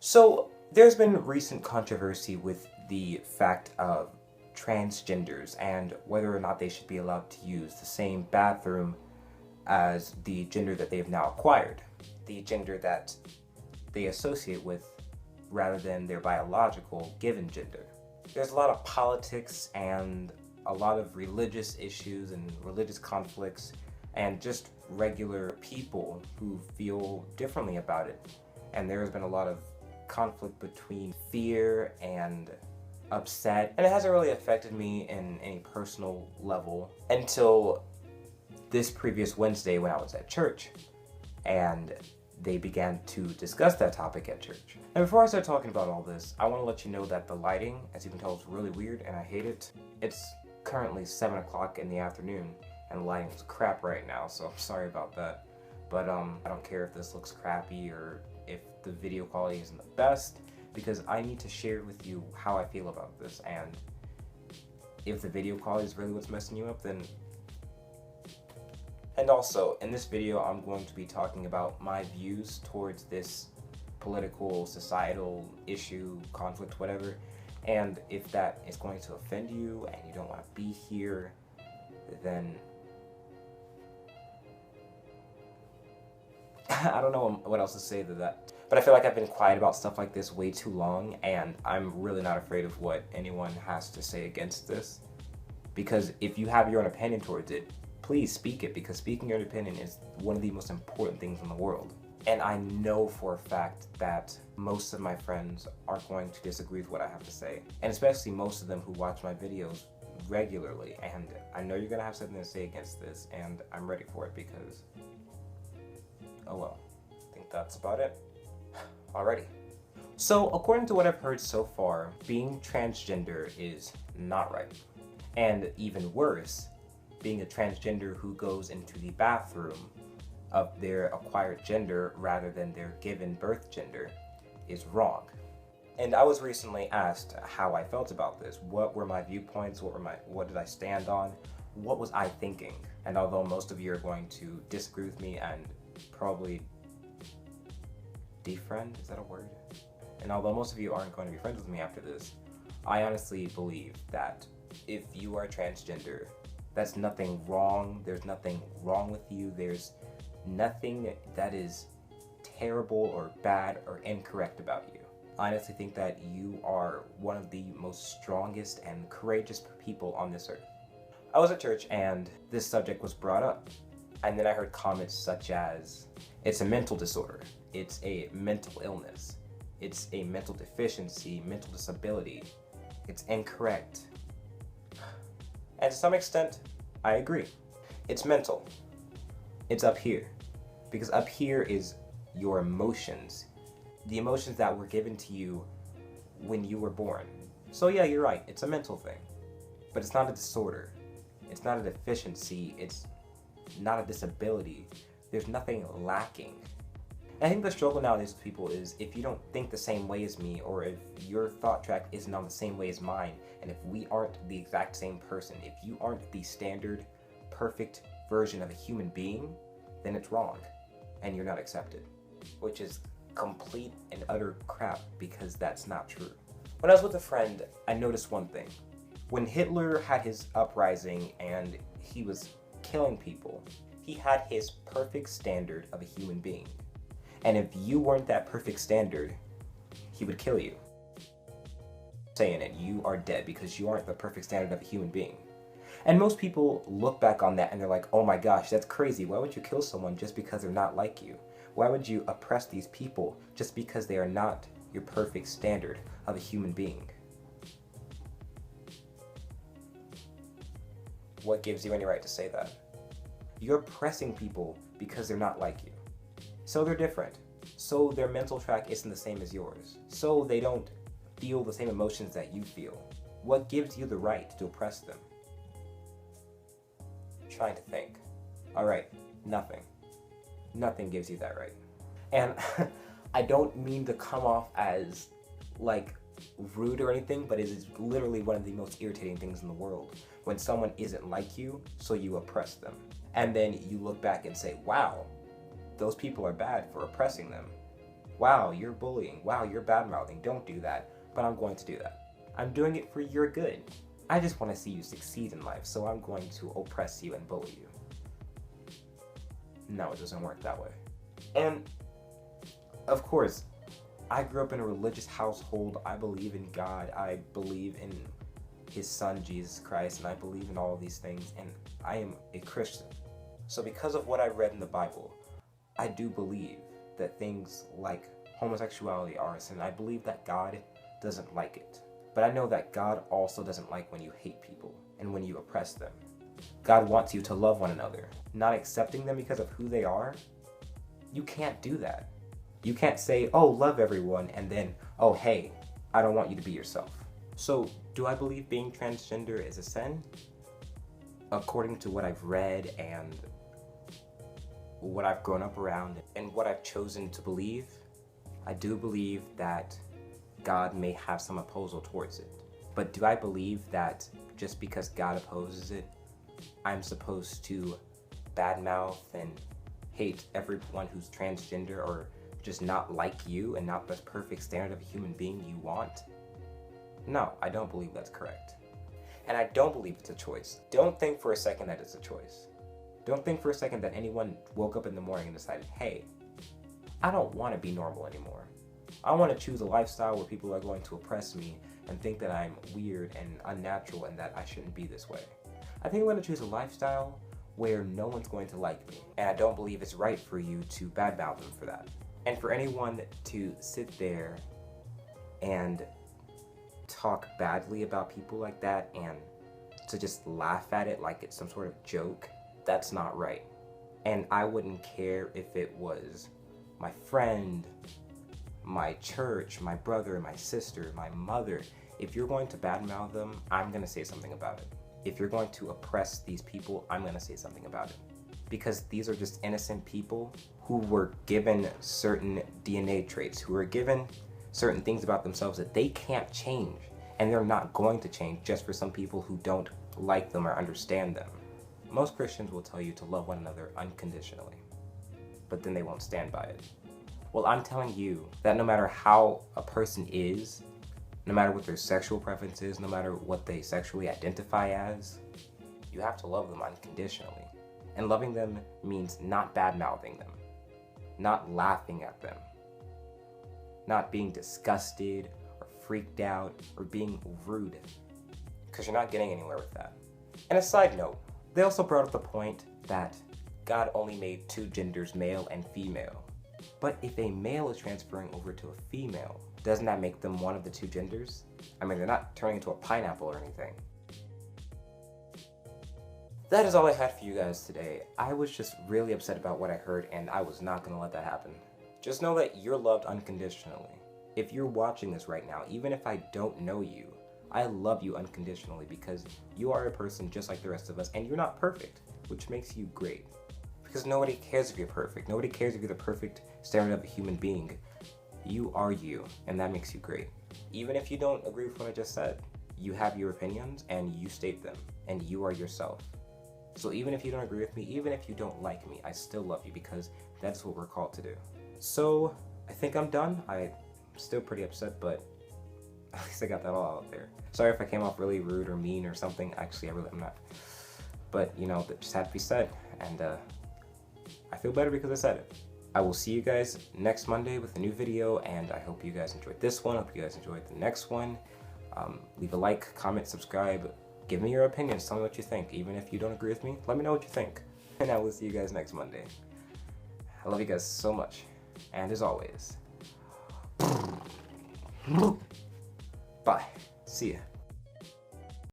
So, there's been recent controversy with the fact of transgenders and whether or not they should be allowed to use the same bathroom as the gender that they've now acquired, the gender that they associate with rather than their biological given gender. There's a lot of politics and a lot of religious issues and religious conflicts and just regular people who feel differently about it. And there has been a lot of conflict between fear and upset, and it hasn't really affected me in any personal level until this previous Wednesday when I was at church and they began to discuss that topic at church. And before I start talking about all this, I want to let you know that the lighting, as you can tell, is really weird and I hate it. It's currently 7 o'clock in the afternoon and the lighting is crap right now, so I'm sorry about that. But I don't care if this looks crappy or if the video quality isn't the best, because I need to share with you how I feel about this, and if the video quality is really what's messing you up, then... And also, in this video, I'm going to be talking about my views towards this political, societal issue, conflict, whatever, and if that is going to offend you and you don't want to be here, then I don't know what else to say to that. But I feel like I've been quiet about stuff like this way too long, and I'm really not afraid of what anyone has to say against this. Because if you have your own opinion towards it, please speak it, because speaking your own opinion is one of the most important things in the world. And I know for a fact that most of my friends are going to disagree with what I have to say. And especially most of them who watch my videos regularly. And I know you're gonna have something to say against this, and I'm ready for it because... oh well, I think that's about it. Alrighty. So, according to what I've heard so far, being transgender is not right. And even worse, being a transgender who goes into the bathroom of their acquired gender rather than their given birth gender is wrong. And I was recently asked how I felt about this. What were my viewpoints? What did I stand on? What was I thinking? And although most of you are going to disagree with me and probably defriend, is that a word? And although most of you aren't going to be friends with me after this, I honestly believe that if you are transgender, that's nothing wrong. There's nothing wrong with you. There's nothing that is terrible or bad or incorrect about you. I honestly think that you are one of the most strongest and courageous people on this earth. I was at church and this subject was brought up. And then I heard comments such as, it's a mental disorder, it's a mental illness, it's a mental deficiency, mental disability, it's incorrect. And to some extent, I agree. It's mental. It's up here. Because up here is your emotions. The emotions that were given to you when you were born. So yeah, you're right, it's a mental thing. But it's not a disorder. It's not a deficiency, it's not a disability. There's nothing lacking. And I think the struggle nowadays with people is if you don't think the same way as me, or if your thought track isn't on the same way as mine, and if we aren't the exact same person, if you aren't the standard, perfect version of a human being, then it's wrong, and you're not accepted. Which is complete and utter crap, because that's not true. When I was with a friend, I noticed one thing. When Hitler had his uprising and he was killing people, he had his perfect standard of a human being. And if you weren't that perfect standard, he would kill you. Saying it, you are dead because you aren't the perfect standard of a human being. And most people look back on that and they're like, oh my gosh, that's crazy. Why would you kill someone just because they're not like you? Why would you oppress these people just because they are not your perfect standard of a human being? What gives you any right to say that? You're oppressing people because they're not like you. So they're different. So their mental track isn't the same as yours. So they don't feel the same emotions that you feel. What gives you the right to oppress them? I'm trying to think. Alright, nothing. Nothing gives you that right. And I don't mean to come off as like rude or anything, but it is literally one of the most irritating things in the world. When someone isn't like you, so you oppress them. And then you look back and say, wow, those people are bad for oppressing them. wow, you're bullying, wow, you're bad-mouthing, don't do that, but I'm going to do that. I'm doing it for your good. I just want to see you succeed in life, so I'm going to oppress you and bully you. No, it doesn't work that way. And, of course, I grew up in a religious household. I believe in God. I believe in His Son, Jesus Christ, and I believe in all of these things, and I am a Christian. So because of what I read in the Bible, I do believe that things like homosexuality are a sin. I believe that God doesn't like it. But I know that God also doesn't like when you hate people and when you oppress them. God wants you to love one another. Not accepting them because of who they are, you can't do that. You can't say, oh, love everyone, and then, oh, hey, I don't want you to be yourself. So, do I believe being transgender is a sin? According to what I've read and what I've grown up around and what I've chosen to believe, I do believe that God may have some opposal towards it. But do I believe that just because God opposes it, I'm supposed to badmouth and hate everyone who's transgender or just not like you and not the perfect standard of a human being you want? No, I don't believe that's correct. And I don't believe it's a choice. Don't think for a second that it's a choice. Don't think for a second that anyone woke up in the morning and decided, hey, I don't want to be normal anymore. I want to choose a lifestyle where people are going to oppress me and think that I'm weird and unnatural and that I shouldn't be this way. I think I'm going to choose a lifestyle where no one's going to like me. And I don't believe it's right for you to badmouth them for that. And for anyone to sit there and talk badly about people like that and to just laugh at it like it's some sort of joke, that's not right. And I wouldn't care if it was my friend, my church, my brother, my sister, my mother. If you're going to badmouth them, I'm going to say something about it. If you're going to oppress these people, I'm going to say something about it. Because these are just innocent people who were given certain DNA traits, who were given certain things about themselves that they can't change. And they're not going to change just for some people who don't like them or understand them. Most Christians will tell you to love one another unconditionally, but then they won't stand by it. Well, I'm telling you that no matter how a person is, no matter what their sexual preference is, no matter what they sexually identify as, you have to love them unconditionally. And loving them means not bad-mouthing them, not laughing at them, not being disgusted or freaked out or being rude, because you're not getting anywhere with that. And a side note, they also brought up the point that God only made two genders, male and female. But if a male is transferring over to a female, doesn't that make them one of the two genders? I mean, they're not turning into a pineapple or anything. That is all I had for you guys today. I was just really upset about what I heard, and I was not going to let that happen. Just know that you're loved unconditionally. If you're watching this right now, even if I don't know you, I love you unconditionally because you are a person just like the rest of us, and you're not perfect, which makes you great. Because nobody cares if you're perfect. Nobody cares if you're the perfect standard of a human being. You are you, and that makes you great. Even if you don't agree with what I just said, you have your opinions, and you state them, and you are yourself. So even if you don't agree with me, even if you don't like me, I still love you because that's what we're called to do. So I think I'm done. I'm still pretty upset, but at least I got that all out there. Sorry if I came off really rude or mean or something. Actually, I'm not. But, you know, that just had to be said. And I feel better because I said it. I will see you guys next Monday with a new video, and I hope you guys enjoyed this one. I hope you guys enjoyed the next one. Leave a like, comment, subscribe. Give me your opinions. Tell me what you think. Even if you don't agree with me, let me know what you think. And I will see you guys next Monday. I love you guys so much. And as always, bye. See ya.